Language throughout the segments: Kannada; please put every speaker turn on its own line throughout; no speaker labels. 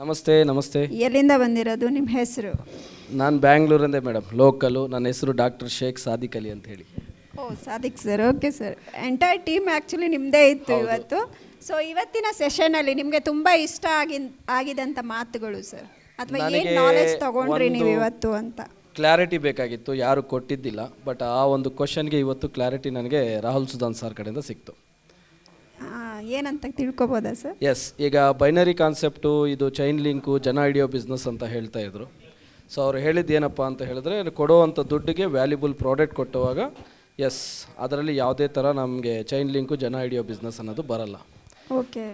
ನಮಸ್ತೆ. ನಮಸ್ತೆ.
ಎಲ್ಲಿಂದ ಬಂದಿರೋದು? ನಿಮ್ಮ ಹೆಸರು?
ನಾನು ಬ್ಯಾಂಗ್ಳೂರಿಂದ ಮೇಡಮ್, ಲೋಕಲು. ನನ್ನ ಹೆಸರು ಡಾಕ್ಟರ್ ಶೇಖ್ ಸಾದಿಕ್ ಅಲಿ ಅಂತ ಹೇಳಿ.
ಓ, Sadiq sir. Okay sir. Entire team actually ನಿಮ್ಮದೇ ಇತ್ತು ಇವತ್ತು. ಸೊ ಇವತ್ತಿನ ಸೆಷನಲ್ಲಿ ನಿಮಗೆ ತುಂಬ ಇಷ್ಟ ಆಗಿದಂಥ ಮಾತುಗಳು ಸರ್, ಅಥವಾ ಏನು ನಾಲೆಜ್ ತಗೊಂಡ್ರಿ ನೀವು ಇವತ್ತು ಅಂತ?
ಕ್ಲಾರಿಟಿ ಬೇಕಾಗಿತ್ತು, ಯಾರು ಕೊಟ್ಟಿದ್ದಿಲ್ಲ. ಬಟ್ ಆ ಒಂದು ಕ್ವಶನ್ಗೆ ಇವತ್ತು ಕ್ಲಾರಿಟಿ ನನಗೆ ರಾಹುಲ್ ಸುಧಾನ್ ಸರ್ ಕಡೆಯಿಂದ ಸಿಕ್ತು.
ಏನಂತ ತಿಳ್ಕೊಬೋದಾ ಸರ್?
ಎಸ್, ಈಗ ಬೈನರಿ ಕಾನ್ಸೆಪ್ಟು, ಇದು ಚೈನ್ ಲಿಂಕು, ಜನ ಹಿಡಿಯೋ ಬಿಸ್ನೆಸ್ ಅಂತ ಹೇಳ್ತಾ ಇದ್ರು. ಸೊ ಅವ್ರು ಹೇಳಿದ್ದು ಏನಪ್ಪ ಅಂತ ಹೇಳಿದ್ರೆ, ಕೊಡೋವಂಥ ದುಡ್ಡಿಗೆ ವ್ಯಾಲ್ಯೂಬಲ್ ಪ್ರಾಡಕ್ಟ್ ಕೊಟ್ಟುವಾಗ ಎಸ್, ಅದರಲ್ಲಿ ಯಾವುದೇ ಥರ ನಮಗೆ ಚೈನ್ ಲಿಂಕು, ಜನ ಹಿಡಿಯೋ ಬಿಸ್ನೆಸ್ ಅನ್ನೋದು ಬರಲ್ಲ.
ಓಕೆ,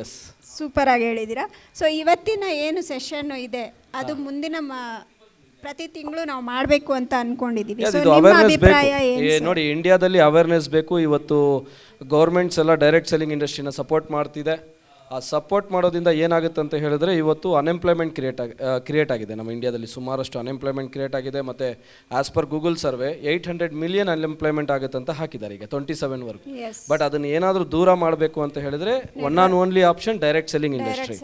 ಎಸ್,
ಸೂಪರಾಗಿ ಹೇಳಿದ್ದೀರಾ. ಸೊ ಇವತ್ತಿನ ಏನು ಸೆಷನ್ ಇದೆ ಅದು ಮುಂದಿನ ಪ್ರತಿ ತಿಂಗಳು ನಾವು ಮಾಡಬೇಕು ಅಂತ ಅನ್ಕೊಂಡಿದ್ದೀವಿ.
ನೋಡಿ, ಇಂಡಿಯಾದಲ್ಲಿ ಅವೇರ್ನೆಸ್ ಬೇಕು. ಇವತ್ತು ಗೌರ್ಮೆಂಟ್ಸ್ ಎಲ್ಲ ಡೈರೆಕ್ಟ್ ಸೆಲ್ಲಿಂಗ್ ಇಂಡಸ್ಟ್ರಿನ ಸಪೋರ್ಟ್ ಮಾಡ್ತಿದೆ. ಆ ಸಪೋರ್ಟ್ ಮಾಡೋದ್ರಿಂದ ಏನಾಗುತ್ತೆ ಅಂತ ಹೇಳಿದ್ರೆ, ಇವತ್ತು ಅನ್ಎಂಪ್ಲಾಯ್ಮೆಂಟ್ ಕ್ರಿಯೇಟ್ ಆಗಿದೆ ನಮ್ಮ ಇಂಡಿಯಾದಲ್ಲಿ. ಸುಮಾರಷ್ಟು ಅನ್ಎಂಪ್ಲಾಯ್ಮೆಂಟ್ ಕ್ರಿಯೇಟ್ ಆಗಿದೆ. ಮತ್ತು as per Google survey 800 million unemployment ಆಗುತ್ತೆ ಅಂತ ಹಾಕಿದ್ದಾರೆ ಈಗ 27ವರೆಗೂ. ಬಟ್ ಅದನ್ನು ಏನಾದರೂ ದೂರ ಮಾಡಬೇಕು ಅಂತ ಹೇಳಿದ್ರೆ one on only option direct selling industry.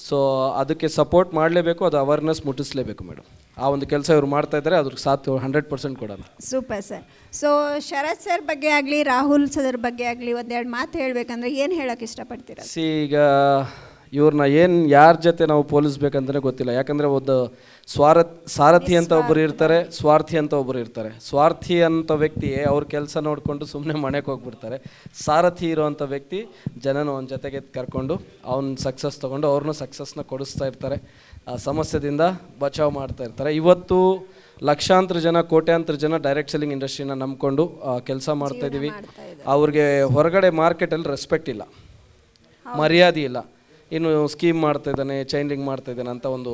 So ಅದಕ್ಕೆ ಸಪೋರ್ಟ್ ಮಾಡಲೇಬೇಕು, ಅದು ಅವೇರ್ನೆಸ್ ಮುಟ್ಟಿಸಲೇಬೇಕು ಮೇಡಮ್. ಆ ಒಂದು ಕೆಲಸ ಇವರು ಮಾಡ್ತಾ ಇದ್ದಾರೆ, ಅದ್ರ ಸಾಥ್ 100% ಕೊಡೋಣ.
Super sir. ಸೊ ಶರತ್ ಸರ್ ಬಗ್ಗೆ ಆಗಲಿ, ರಾಹುಲ್ ಸರ್ ಬಗ್ಗೆ ಆಗಲಿ ಒಂದೆರಡು ಮಾತು ಹೇಳಬೇಕಂದ್ರೆ ಏನು ಹೇಳೋಕ್ಕೆ ಇಷ್ಟಪಡ್ತೀರಾ?
ಈಗ ಇವ್ರನ್ನ ಯಾರ ಜೊತೆ ನಾವು ಹೋಲಿಸ್ಬೇಕಂತಲೇ ಗೊತ್ತಿಲ್ಲ. ಯಾಕಂದರೆ ಒಂದು ಸಾರಥಿ ಅಂತ ಒಬ್ಬರು ಇರ್ತಾರೆ, ಸ್ವಾರ್ಥಿ ಅಂತ ಒಬ್ಬರು ಇರ್ತಾರೆ. ಸ್ವಾರ್ಥಿ ಅಂತ ವ್ಯಕ್ತಿ ಅವ್ರ ಕೆಲಸ ನೋಡಿಕೊಂಡು ಸುಮ್ಮನೆ ಮನೆಗೆ ಹೋಗ್ಬಿಡ್ತಾರೆ. ಸಾರಥಿ ಇರೋವಂಥ ವ್ಯಕ್ತಿ ಜನನ ಅವನ ಜೊತೆಗೆ ಕರ್ಕೊಂಡು ಅವ್ನ ಸಕ್ಸಸ್ ತೊಗೊಂಡು ಅವ್ರನ್ನೂ ಸಕ್ಸಸ್ನ ಕೊಡಿಸ್ತಾ ಇರ್ತಾರೆ. ಆ ಸಮಸ್ಯೆದಿಂದ ಬಚಾವ್ ಮಾಡ್ತಾ ಇರ್ತಾರೆ. ಇವತ್ತು ಲಕ್ಷಾಂತರ ಜನ, ಕೋಟ್ಯಾಂತರ ಜನ ಡೈರೆಕ್ಟ್ ಸೆಲ್ಲಿಂಗ್ ಇಂಡಸ್ಟ್ರಿನ ನಂಬ್ಕೊಂಡು ಕೆಲಸ ಮಾಡ್ತಾಯಿದ್ದೀವಿ. ಅವ್ರಿಗೆ ಹೊರಗಡೆ ಮಾರ್ಕೆಟಲ್ಲಿ ರೆಸ್ಪೆಕ್ಟ್ ಇಲ್ಲ, ಮರ್ಯಾದೆ ಇಲ್ಲ. ಇನ್ನು ಸ್ಕೀಮ್ ಮಾಡ್ತಾಯಿದ್ದಾನೆ, ಚೈನ್ ಲಿಂಕ್ ಮಾಡ್ತಾಯಿದ್ದಾನೆ ಅಂತ ಒಂದು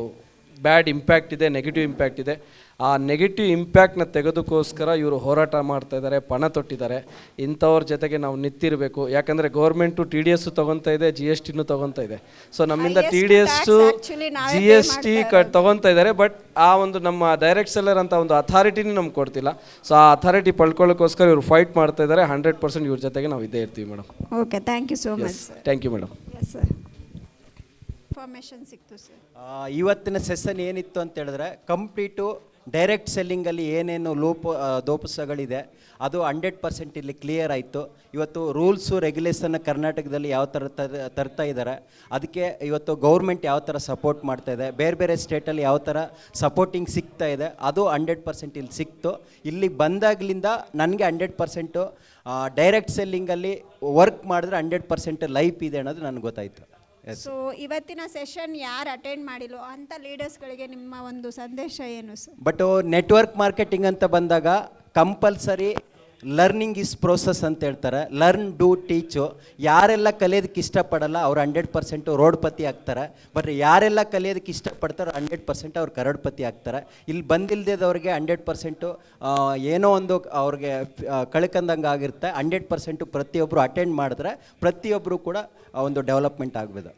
ಬ್ಯಾಡ್ ಇಂಪ್ಯಾಕ್ಟ್ ಇದೆ, ನೆಗೆಟಿವ್ ಇಂಪ್ಯಾಕ್ಟ್ ಇದೆ. ಆ ನೆಗೆಟಿವ್ ಇಂಪ್ಯಾಕ್ಟ್ನ ತೆಗೆದಕ್ಕೋಸ್ಕರ ಇವರು ಹೋರಾಟ ಮಾಡ್ತಾ ಇದ್ದಾರೆ, ಪಣ ತೊಟ್ಟಿದ್ದಾರೆ. ಇಂಥವ್ರ ಜೊತೆಗೆ ನಾವು ನಿಂತಿರಬೇಕು. ಯಾಕಂದರೆ ಗೌರ್ಮೆಂಟು TDS ತೊಗೊತಾ ಇದೆ, GST ತೊಗೊತಾ ಇದೆ. ಸೊ ನಮ್ಮಿಂದ TDS GST ತೊಗೊತಾ ಇದ್ದಾರೆ. ಬಟ್ ಆ ಒಂದು ನಮ್ಮ ಡೈರೆಕ್ಟ್ ಸೆಲ್ಲರ್ ಅಂತ ಒಂದು ಅಥಾರಿಟಿನೂ ನಮ್ಗೆ ಕೊಡ್ತಿಲ್ಲ. ಸೊ ಆ ಅಥಾರಿಟಿ ಪಡ್ಕೊಳ್ಳೋಕ್ಕೋಸ್ಕರ ಇವರು ಫೈಟ್ ಮಾಡ್ತಾ ಇದ್ದಾರೆ. 100% ಇವ್ರ ಜೊತೆಗೆ ನಾವು ಇದ್ದೇ ಇರ್ತೀವಿ madam.
Okay, thank you so much.
Thank you madam.
ಸಿಕ್ತು ಸರ್.
ಇವತ್ತಿನ ಸೆಷನ್ ಏನಿತ್ತು ಅಂತ ಹೇಳಿದ್ರೆ, ಕಂಪ್ಲೀಟು ಡೈರೆಕ್ಟ್ ಸೆಲ್ಲಿಂಗಲ್ಲಿ ಏನೇನು ದೋಪಸಗಳಿದೆ ಅದು 100% ಇಲ್ಲಿ ಕ್ಲಿಯರ್ ಆಯಿತು. ಇವತ್ತು ರೂಲ್ಸು ರೆಗ್ಯುಲೇಷನ್ ಕರ್ನಾಟಕದಲ್ಲಿ ಯಾವ ಥರ ತರ್ತಾ ಇದ್ದಾರೆ, ಅದಕ್ಕೆ ಇವತ್ತು ಗೌರ್ಮೆಂಟ್ ಯಾವ ಥರ ಸಪೋರ್ಟ್ ಮಾಡ್ತಾ ಇದೆ, ಬೇರೆ ಬೇರೆ ಸ್ಟೇಟಲ್ಲಿ ಯಾವ ಥರ ಸಪೋರ್ಟಿಂಗ್ ಸಿಗ್ತಾ ಇದೆ, ಅದು 100% ಇಲ್ಲಿ ಸಿಕ್ತು. ಇಲ್ಲಿಗೆ ಬಂದಾಗಲಿಂದ ನನಗೆ 100% ಡೈರೆಕ್ಟ್ ಸೆಲ್ಲಿಂಗಲ್ಲಿ ವರ್ಕ್ ಮಾಡಿದ್ರೆ 100% ಲೈಫ್ ಇದೆ ಅನ್ನೋದು ನನಗೆ ಗೊತ್ತಾಯಿತು.
ಸೊ ಇವತ್ತಿನ ಸೆಷನ್ ಯಾರು ಅಟೆಂಡ್ ಮಾಡಿಲ್ಲೋ ಅಂಥ ಲೀಡರ್ಸ್ಗಳಿಗೆ ನಿಮ್ಮ ಒಂದು ಸಂದೇಶ ಏನು ಸರ್?
ಬಟ್ ನೆಟ್ವರ್ಕ್ ಮಾರ್ಕೆಟಿಂಗ್ ಅಂತ ಬಂದಾಗ ಕಂಪಲ್ಸರಿ ಲರ್ನಿಂಗ್ ಈಸ್ ಪ್ರೋಸೆಸ್ ಅಂತ ಹೇಳ್ತಾರೆ. Learn, do, teach. ಯಾರೆಲ್ಲ ಕಲಿಯೋದಕ್ಕೆ ಇಷ್ಟಪಡಲ್ಲ ಅವ್ರು 100% ರೋಡ್ಪತಿ ಆಗ್ತಾರೆ. ಬಟ್ ಯಾರೆಲ್ಲ ಕಲಿಯೋದಕ್ಕೆ ಇಷ್ಟಪಡ್ತಾರೋ 100% ಅವ್ರು ಕರಡ್ಪತಿ ಆಗ್ತಾರೆ. ಇಲ್ಲಿ ಬಂದಿಲ್ದೇದವ್ರಿಗೆ 100% ಏನೋ ಒಂದು ಅವ್ರಿಗೆ ಕಳ್ಕೊಂಡಂಗೆ ಆಗಿರುತ್ತೆ. 100% ಪ್ರತಿಯೊಬ್ಬರು ಅಟೆಂಡ್ ಮಾಡಿದ್ರೆ ಪ್ರತಿಯೊಬ್ಬರು ಕೂಡ ಒಂದು ಡೆವಲಪ್ಮೆಂಟ್ ಆಗ್ಬೋದು.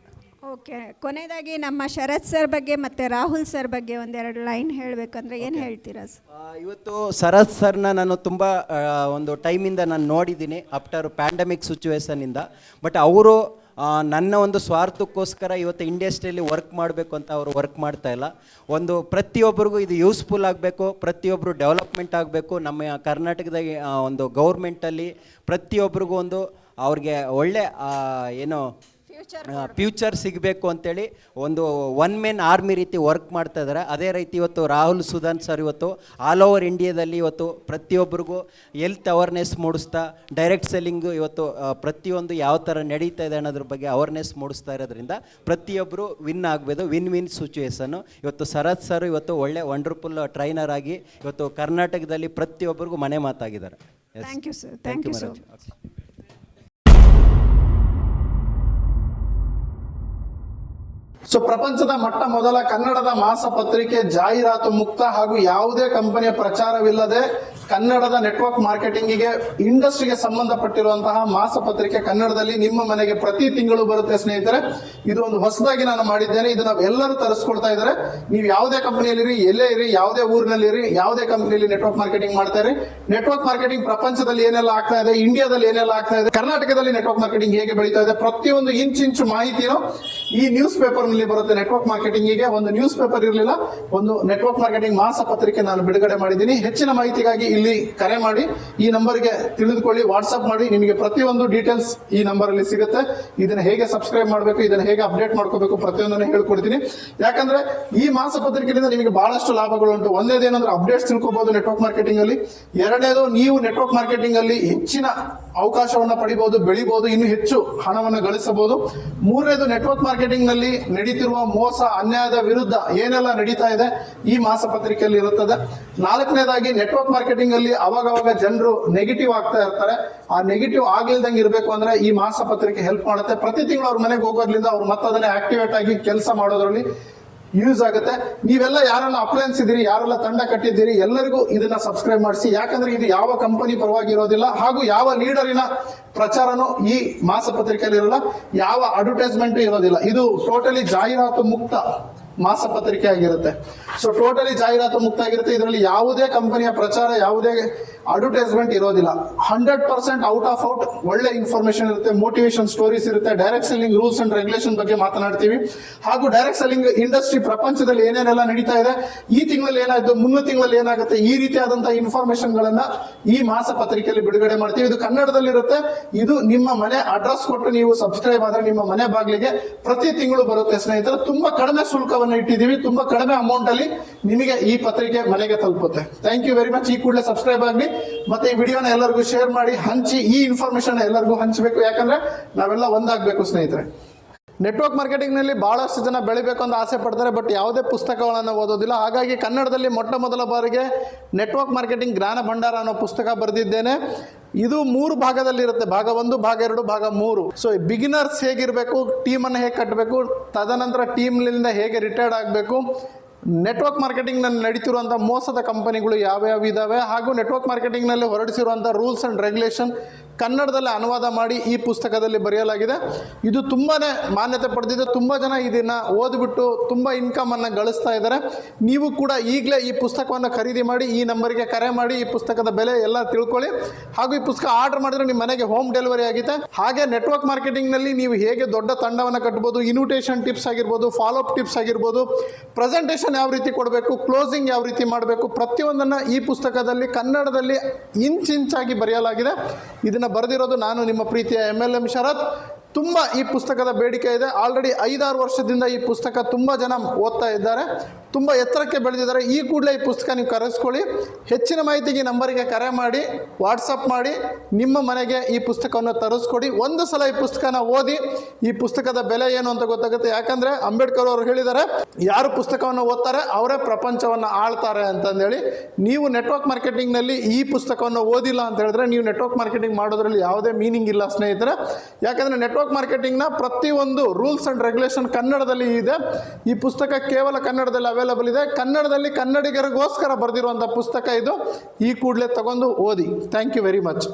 ಓಕೆ, ಕೊನೆಯದಾಗಿ ನಮ್ಮ ಶರತ್ ಸರ್ ಬಗ್ಗೆ ಮತ್ತು ರಾಹುಲ್ ಸರ್ ಬಗ್ಗೆ ಒಂದೆರಡು ಲೈನ್ ಹೇಳಬೇಕಂದ್ರೆ ಏನು ಹೇಳ್ತೀರಾ ಸರ್?
ಇವತ್ತು ಶರತ್ ಸರ್ನ ನಾನು ತುಂಬ ಒಂದು ಟೈಮಿಂದ ನಾನು ನೋಡಿದ್ದೀನಿ, ಆಫ್ಟರ್ ಪ್ಯಾಂಡಮಿಕ್ ಸಿಚುವೇಶನಿಂದ. ಬಟ್ ಅವರು ನನ್ನ ಒಂದು ಸ್ವಾರ್ಥಕ್ಕೋಸ್ಕರ ಇವತ್ತು ಇಂಡಸ್ಟ್ರಿಯಲ್ಲಿ ವರ್ಕ್ ಮಾಡಬೇಕು ಅಂತ ಅವರು ವರ್ಕ್ ಮಾಡ್ತಾ ಇಲ್ಲ. ಒಂದು ಪ್ರತಿಯೊಬ್ಬರಿಗೂ ಇದು ಯೂಸ್ಫುಲ್ ಆಗಬೇಕು, ಪ್ರತಿಯೊಬ್ಬರು ಡೆವಲಪ್ಮೆಂಟ್ ಆಗಬೇಕು. ನಮ್ಮ ಕರ್ನಾಟಕದ ಒಂದು ಗೌರ್ಮೆಂಟಲ್ಲಿ ಪ್ರತಿಯೊಬ್ಬರಿಗೂ ಒಂದು ಅವ್ರಿಗೆ ಒಳ್ಳೆ ಏನೋ ಫ್ಯೂಚರ್ ಸಿಗಬೇಕು ಅಂತೇಳಿ ಒಂದು ಒನ್ ಮೆನ್ ಆರ್ಮಿ ರೀತಿ ವರ್ಕ್ ಮಾಡ್ತಾ ಇದ್ದಾರೆ. ಅದೇ ರೀತಿ ಇವತ್ತು ರಾಹುಲ್ ಸುಧಾನ್ ಸರ್ ಇವತ್ತು ಆಲ್ ಓವರ್ ಇಂಡಿಯಾದಲ್ಲಿ ಇವತ್ತು ಪ್ರತಿಯೊಬ್ಬರಿಗೂ ಹೆಲ್ತ್ ಅವೇರ್ನೆಸ್ ಮೂಡಿಸ್ತಾ, ಡೈರೆಕ್ಟ್ ಸೆಲ್ಲಿಂಗು ಇವತ್ತು ಪ್ರತಿಯೊಂದು ಯಾವ ಥರ ನಡೀತಾ ಇದೆ ಅನ್ನೋದ್ರ ಬಗ್ಗೆ ಅವೇರ್ನೆಸ್ ಮೂಡಿಸ್ತಾ ಇರೋದ್ರಿಂದ ಪ್ರತಿಯೊಬ್ಬರು ವಿನ್ ಆಗ್ಬೋದು. Win win situation. ಇವತ್ತು ಶರತ್ ಸರ್ ಇವತ್ತು ಒಳ್ಳೆ ವಂಡರ್ಫುಲ್ ಟ್ರೈನರ್ ಆಗಿ ಇವತ್ತು ಕರ್ನಾಟಕದಲ್ಲಿ ಪ್ರತಿಯೊಬ್ಬರಿಗೂ ಮನೆ ಮಾತಾಗಿದ್ದಾರೆ.
Thank you sir. Thank you sir.
So ಪ್ರಪಂಚದ ಮೊಟ್ಟ ಮೊದಲ ಕನ್ನಡದ ಮಾಸಪತ್ರಿಕೆ ಜಾಹೀರಾತು ಮುಕ್ತ ಹಾಗೂ ಯಾವುದೇ ಕಂಪನಿಯ ಪ್ರಚಾರವಿಲ್ಲದೆ ಕನ್ನಡದ ನೆಟ್ವರ್ಕ್ ಮಾರ್ಕೆಟಿಂಗಿಗೆ ಇಂಡಸ್ಟ್ರಿಗೆ ಸಂಬಂಧಪಟ್ಟಿರುವಂತಹ ಮಾಸಪತ್ರಿಕೆ ಕನ್ನಡದಲ್ಲಿ ನಿಮ್ಮ ಮನೆಗೆ ಪ್ರತಿ ತಿಂಗಳು ಬರುತ್ತೆ ಸ್ನೇಹಿತರೆ. ಇದು ಒಂದು ಹೊಸದಾಗಿ ನಾನು ಮಾಡಿದ್ದೇನೆ. ಇದನ್ನ ಎಲ್ಲರೂ ತರಿಸ್ಕೊಳ್ತಾ ಇದ್ದಾರೆ. ನೀವು ಯಾವುದೇ ಕಂಪನಿಯಲ್ಲಿ ಎಲ್ಲೇ ಇರಿ, ಯಾವುದೇ ಊರಿನಲ್ಲಿ ಇರಿ, ಯಾವುದೇ ಕಂಪನಿಯಲ್ಲಿ ನೆಟ್ವರ್ಕ್ ಮಾರ್ಕೆಟಿಂಗ್ ಮಾಡ್ತಾ ಇರಿ. ನೆಟ್ವರ್ಕ್ ಮಾರ್ಕೆಟಿಂಗ್ ಪ್ರಪಂಚದಲ್ಲಿ ಏನೆಲ್ಲ ಆಗ್ತಾ ಇದೆ, ಇಂಡಿಯಾದಲ್ಲಿ ಏನೆಲ್ಲ ಆಗ್ತಾ ಇದೆ, ಕರ್ನಾಟಕದಲ್ಲಿ ನೆಟ್ವರ್ಕ್ ಮಾರ್ಕೆಟಿಂಗ್ ಹೇಗೆ ಬೆಳೀತಾ ಇದೆ, ಪ್ರತಿಯೊಂದು ಇಂಚು ಮಾಹಿತಿನೂ ಈ ನ್ಯೂಸ್ ಪೇಪರ್ ಬೆಂಗಳೂರಿನಲ್ಲಿ ಬರುತ್ತೆ ನೆಟ್ವರ್ಕ್ ಮಾರ್ಕೆಟಿಂಗಿಗೆ. ಒಂದು ನ್ಯೂಸ್ ಪೇಪರ್ ಇರಲಿಲ್ಲ, ಒಂದು ನೆಟ್ವರ್ಕ್ ಮಾರ್ಕೆಟಿಂಗ್ ಮಾಸ ಪತ್ರಿಕೆ ನಾನು ಬಿಡುಗಡೆ ಮಾಡಿದ್ದೀನಿ. ಹೆಚ್ಚಿನ ಮಾಹಿತಿಗಾಗಿ ಇಲ್ಲಿ ಕರೆ ಮಾಡಿ, ಈ ನಂಬರ್ಗೆ ತಿಳಿದುಕೊಳ್ಳಿ, ವಾಟ್ಸ್ಆಪ್ ಮಾಡಿ. ನಿಮಗೆ ಪ್ರತಿಯೊಂದು ಡೀಟೇಲ್ಸ್ ಈ ನಂಬರ್ ಅಲ್ಲಿ ಸಿಗುತ್ತೆ. ಇದನ್ನ ಹೇಗೆ ಸಬ್ಸ್ಕ್ರೈಬ್ ಮಾಡಬೇಕು, ಇದನ್ನ ಹೇಗೆ ಅಪ್ಡೇಟ್ ಮಾಡ್ಕೋಬೇಕು, ಪ್ರತಿಯೊಂದನ್ನು ಹೇಳ್ಕೊಡ್ತೀನಿ. ಯಾಕಂದ್ರೆ ಈ ಮಾಸ ಪತ್ರಿಕೆಯಿಂದ ನಿಮಗೆ ಬಹಳಷ್ಟು ಲಾಭಗಳುಂಟು. ಒಂದೇದೇನಂದ್ರೆ ಅಪ್ಡೇಟ್ಸ್ ತಿಳ್ಕೊಬಹುದು ನೆಟ್ವರ್ಕ್ ಮಾರ್ಕೆಟಿಂಗ್ ಅಲ್ಲಿ. ಎರಡನೇದು, ನೀವು ನೆಟ್ವರ್ಕ್ ಮಾರ್ಕೆಟಿಂಗ್ ಅಲ್ಲಿ ಹೆಚ್ಚಿನ ಅವಕಾಶವನ್ನ ಪಡಿಬಹುದು, ಬೆಳಿಬಹುದು, ಇನ್ನು ಹೆಚ್ಚು ಹಣವನ್ನು ಗಳಿಸಬಹುದು. ಮೂರನೇದು, ನೆಟ್ವರ್ಕ್ ಮಾರ್ಕೆಟಿಂಗ್ ನಲ್ಲಿ ನಡೀತಿರುವ ಮೋಸ ಅನ್ಯಾಯದ ವಿರುದ್ಧ ಏನೆಲ್ಲ ನಡೀತಾ ಇದೆ ಈ ಮಾಸ ಪತ್ರಿಕೆಯಲ್ಲಿ ಇರುತ್ತದೆ. ನಾಲ್ಕನೇದಾಗಿ, ನೆಟ್ವರ್ಕ್ ಮಾರ್ಕೆಟಿಂಗ್ ಅಲ್ಲಿ ಅವಾಗವಾಗ ಜನರು ನೆಗೆಟಿವ್ ಆಗ್ತಾ ಇರ್ತಾರೆ. ಆ ನೆಗೆಟಿವ್ ಆಗ್ಲಿಲ್ದಂಗೆ ಇರಬೇಕು ಅಂದ್ರೆ ಈ ಮಾಸ ಪತ್ರಿಕೆ ಹೆಲ್ಪ್ ಮಾಡುತ್ತೆ. ಪ್ರತಿ ತಿಂಗಳು ಅವ್ರ ಮನೆಗೆ ಹೋಗೋದ್ರಿಂದ ಅವ್ರು ಮತ್ತೆ ಅದನ್ನೇ ಆಕ್ಟಿವೇಟ್ ಆಗಿ ಕೆಲಸ ಮಾಡೋದ್ರಲ್ಲಿ ಯೂಸ್ ಆಗುತ್ತೆ. ನೀವೆಲ್ಲ ಯಾರೆಲ್ಲ ಅಪ್ಲೈನ್ಸ್ ಇದ್ದೀರಿ, ಯಾರೆಲ್ಲ ತಂಡ ಕಟ್ಟಿದ್ದೀರಿ, ಎಲ್ಲರಿಗೂ ಇದನ್ನ ಸಬ್ಸ್ಕ್ರೈಬ್ ಮಾಡಿಸಿ. ಯಾಕಂದ್ರೆ ಇದು ಯಾವ ಕಂಪನಿ ಪರವಾಗಿ ಇರೋದಿಲ್ಲ, ಹಾಗೂ ಯಾವ ಲೀಡರಿನ ಪ್ರಚಾರನೂ ಈ ಮಾಸ ಪತ್ರಿಕೆಯಲ್ಲಿ ಇರೋಲ್ಲ, ಯಾವ ಅಡ್ವರ್ಟೈಸ್ಮೆಂಟ್ ಇರೋದಿಲ್ಲ. ಇದು ಟೋಟಲಿ ಜಾಹೀರಾತು ಮುಕ್ತ ಮಾಸ ಪತ್ರಿಕೆ ಆಗಿರುತ್ತೆ. ಸೊ ಟೋಟಲಿ ಜಾಹೀರಾತು ಮುಕ್ತ ಆಗಿರುತ್ತೆ. ಇದರಲ್ಲಿ ಯಾವುದೇ ಕಂಪನಿಯ ಪ್ರಚಾರ, ಯಾವುದೇ ಅಡ್ವರ್ಟೈಸ್ಮೆಂಟ್ ಇರೋದಿಲ್ಲ. 100% ಔಟ್ ಆಫ್ ಔಟ್ ಒಳ್ಳೆ ಇನ್ಫಾರ್ಮೇಶನ್ ಇರುತ್ತೆ, ಮೋಟಿವೇಶನ್ ಸ್ಟೋರೀಸ್ ಇರುತ್ತೆ, direct selling rules and regulation ಬಗ್ಗೆ ಮಾತನಾಡ್ತೀವಿ. ಹಾಗೂ ಡೈರೆಕ್ಟ್ ಸೆಲ್ಲಿಂಗ್ ಇಂಡಸ್ಟ್ರಿ ಪ್ರಪಂಚದಲ್ಲಿ ಏನೇನೆಲ್ಲ ನಡೀತಾ ಇದೆ, ಈ ತಿಂಗಳಲ್ಲಿ ಏನಾಯ್ತು, ಮುಂದಿನ ತಿಂಗಳಲ್ಲಿ ಏನಾಗುತ್ತೆ, ಈ ರೀತಿಯಾದಂತಹ ಇನ್ಫಾರ್ಮೇಶನ್ ಗಳನ್ನ ಈ ಮಾಸ ಪತ್ರಿಕೆಯಲ್ಲಿ ಬಿಡುಗಡೆ ಮಾಡ್ತೀವಿ. ಇದು ಕನ್ನಡದಲ್ಲಿರುತ್ತೆ. ಇದು ನಿಮ್ಮ ಮನೆ ಅಡ್ರೆಸ್ ಕೊಟ್ಟು ನೀವು ಸಬ್ಸ್ಕ್ರೈಬ್ ಆದ್ರೆ ನಿಮ್ಮ ಮನೆ ಬಾಗಿಲಿಗೆ ಪ್ರತಿ ತಿಂಗಳು ಬರುತ್ತೆ ಸ್ನೇಹಿತರೆ. ತುಂಬಾ ಕಡಿಮೆ ಶುಲ್ಕವನ್ನು ಇಟ್ಟಿದ್ದೀವಿ, ತುಂಬಾ ಕಡಿಮೆ ಅಮೌಂಟ್ ಅಲ್ಲಿ ನಿಮಗೆ ಈ ಪತ್ರಿಕೆ ಮನೆಗೆ ತಲುಪುತ್ತೆ. Thank you very much. ಈ ಕೂಡಲೇ ಸಬ್ಸ್ಕ್ರೈಬ್ ಆಗಲಿ, ಮತ್ತೆ ಈ ವಿಡಿಯೋನ ಎಲ್ಲರಿಗೂ ಶೇರ್ ಮಾಡಿ, ಹಂಚಿ. ಈ ಇನ್ಫಾರ್ಮೇಶನ್ ಎಲ್ಲರಿಗೂ ಹಂಚಬೇಕು, ಯಾಕಂದ್ರೆ ನಾವೆಲ್ಲ ಒಂದಾಗಬೇಕು ಸ್ನೇಹಿತರೆ. ನೆಟ್ವರ್ಕ್ ಮಾರ್ಕೆಟಿಂಗ್ ನಲ್ಲಿ ಬಹಳಷ್ಟು ಜನ ಬೆಳಿಬೇಕು ಅಂತ ಆಸೆ ಪಡ್ತಾರೆ, ಬಟ್ ಯಾವುದೇ ಪುಸ್ತಕಗಳನ್ನು ಓದೋದಿಲ್ಲ. ಹಾಗಾಗಿ ಕನ್ನಡದಲ್ಲಿ ಮೊಟ್ಟ ಮೊದಲ ಬಾರಿಗೆ ನೆಟ್ವರ್ಕ್ ಮಾರ್ಕೆಟಿಂಗ್ ಜ್ಞಾನ ಭಂಡಾರ ಅನ್ನೋ ಪುಸ್ತಕ ಬರೆದಿದ್ದೇನೆ. ಇದು 3 ಭಾಗದಲ್ಲಿರುತ್ತೆ, ಭಾಗ 1, ಭಾಗ 2, ಭಾಗ 3. ಸೊ ಬಿಗಿನರ್ಸ್ ಹೇಗಿರಬೇಕು, ಟೀಮನ್ನು ಹೇಗೆ ಕಟ್ಟಬೇಕು, ತದನಂತರ ಟೀಮ್ನಿಂದ ಹೇಗೆ ರಿಟೈರ್ಡ್ ಆಗಬೇಕು, ನೆಟ್ವರ್ಕ್ ಮಾರ್ಕೆಟಿಂಗ್ ನಲ್ಲಿ ನಡೀತಿರುವಂತಹ ಮೋಸದ ಕಂಪನಿಗಳು ಯಾವ್ಯಾವ ಇದಾವೆ, ಹಾಗೂ ನೆಟ್ವರ್ಕ್ ಮಾರ್ಕೆಟಿಂಗ್ ನಲ್ಲಿ ಹೊರಡಿಸಿರುವಂತಹ ರೂಲ್ಸ್ ಅಂಡ್ ರೆಗ್ಯುಲೇಷನ್ ಕನ್ನಡದಲ್ಲಿ ಅನುವಾದ ಮಾಡಿ ಈ ಪುಸ್ತಕದಲ್ಲಿ ಬರೆಯಲಾಗಿದೆ. ಇದು ತುಂಬಾನೇ ಮಾನ್ಯತೆ ಪಡೆದಿದೆ. ತುಂಬಾ ಜನ ಇದನ್ನ ಓದ್ಬಿಟ್ಟು ತುಂಬಾ ಇನ್ಕಮ್ ಅನ್ನ ಗಳಿಸ್ತಾ ಇದ್ದಾರೆ. ನೀವು ಕೂಡ ಈಗಲೇ ಈ ಪುಸ್ತಕವನ್ನು ಖರೀದಿ ಮಾಡಿ, ಈ ನಂಬರ್ಗೆ ಕರೆ ಮಾಡಿ, ಈ ಪುಸ್ತಕದ ಬೆಲೆ ಎಲ್ಲ ತಿಳ್ಕೊಳ್ಳಿ. ಹಾಗೂ ಈ ಪುಸ್ತಕ ಆರ್ಡರ್ ಮಾಡಿದ್ರೆ ನಿಮ್ಮ ಮನೆಗೆ ಹೋಮ್ ಡೆಲಿವರಿ ಆಗುತ್ತೆ. ಹಾಗೆ ನೆಟ್ವರ್ಕ್ ಮಾರ್ಕೆಟಿಂಗ್ ನಲ್ಲಿ ನೀವು ಹೇಗೆ ದೊಡ್ಡ ತಂಡವನ್ನು ಕಟ್ಟಬಹುದು, ಇನ್ವಿಟೇಷನ್ ಟಿಪ್ಸ್ ಆಗಿರ್ಬೋದು, ಫಾಲೋ ಅಪ್ ಟಿಪ್ಸ್ ಆಗಿರ್ಬೋದು, ಪ್ರೆಸೆಂಟೇಷನ್ ಯಾವ ರೀತಿ ಕೊಡಬೇಕು, ಕ್ಲೋಸಿಂಗ್ ಯಾವ ರೀತಿ ಮಾಡಬೇಕು, ಪ್ರತಿಯೊಂದನ್ನು ಈ ಪುಸ್ತಕದಲ್ಲಿ ಕನ್ನಡದಲ್ಲಿ ಇಂಚಾಗಿ ಬರೆಯಲಾಗಿದೆ. ಇದನ್ನು ಬರೆದಿರೋದು ನಾನು, ನಿಮ್ಮ ಪ್ರೀತಿಯ MLM ಶರತ್. ತುಂಬ ಈ ಪುಸ್ತಕದ ಬೇಡಿಕೆ ಇದೆ. ಆಲ್ರೆಡಿ 5-6 ವರ್ಷದಿಂದ ಈ ಪುಸ್ತಕ ತುಂಬ ಜನ ಓದ್ತಾ ಇದ್ದಾರೆ, ತುಂಬ ಎತ್ತರಕ್ಕೆ ಬೆಳೆದಿದ್ದಾರೆ. ಈ ಕೂಡಲೇ ಈ ಪುಸ್ತಕ ನೀವು ಕರೆಸ್ಕೊಳ್ಳಿ. ಹೆಚ್ಚಿನ ಮಾಹಿತಿಗೆ ನಂಬರಿಗೆ ಕರೆ ಮಾಡಿ, ವಾಟ್ಸಪ್ ಮಾಡಿ, ನಿಮ್ಮ ಮನೆಗೆ ಈ ಪುಸ್ತಕವನ್ನು ತರಿಸ್ಕೊಡಿ. ಒಂದು ಸಲ ಈ ಪುಸ್ತಕನ ಓದಿ ಈ ಪುಸ್ತಕದ ಬೆಲೆ ಏನು ಅಂತ ಗೊತ್ತಾಗುತ್ತೆ. ಯಾಕಂದರೆ ಅಂಬೇಡ್ಕರ್ ಅವರು ಹೇಳಿದ್ದಾರೆ, ಯಾರು ಪುಸ್ತಕವನ್ನು ಓದ್ತಾರೆ ಅವರೇ ಪ್ರಪಂಚವನ್ನು ಆಳ್ತಾರೆ ಅಂತಂದೇಳಿ. ನೀವು ನೆಟ್ವರ್ಕ್ ಮಾರ್ಕೆಟಿಂಗ್ನಲ್ಲಿ ಈ ಪುಸ್ತಕವನ್ನು ಓದಿಲ್ಲ ಅಂತ ಹೇಳಿದ್ರೆ ನೀವು ನೆಟ್ವರ್ಕ್ ಮಾರ್ಕೆಟಿಂಗ್ ಮಾಡೋದ್ರಲ್ಲಿ ಯಾವುದೇ ಮೀನಿಂಗ್ ಇಲ್ಲ ಸ್ನೇಹಿತರೆ. ಯಾಕಂದರೆ ನೆಟ್ವರ್ಕ್ ಮಾರ್ಕೆಟಿಂಗ್ನ ಪ್ರತಿಯೊಂದು ರೂಲ್ಸ್ ಅಂಡ್ ರೆಗ್ಯುಲೇಷನ್ ಕನ್ನಡದಲ್ಲಿ ಇದೆ. ಈ ಪುಸ್ತಕ ಕೇವಲ ಕನ್ನಡದಲ್ಲಿ ಅವೈಲಬಲ್ ಇದೆ. ಕನ್ನಡದಲ್ಲಿ ಕನ್ನಡಿಗರಿಗೋಸ್ಕರ ಬರೆದಿರುವಂಥ ಪುಸ್ತಕ ಇದು. ಈ ಕೂಡಲೇ ತಗೊಂಡು ಓದಿ. Thank you very much.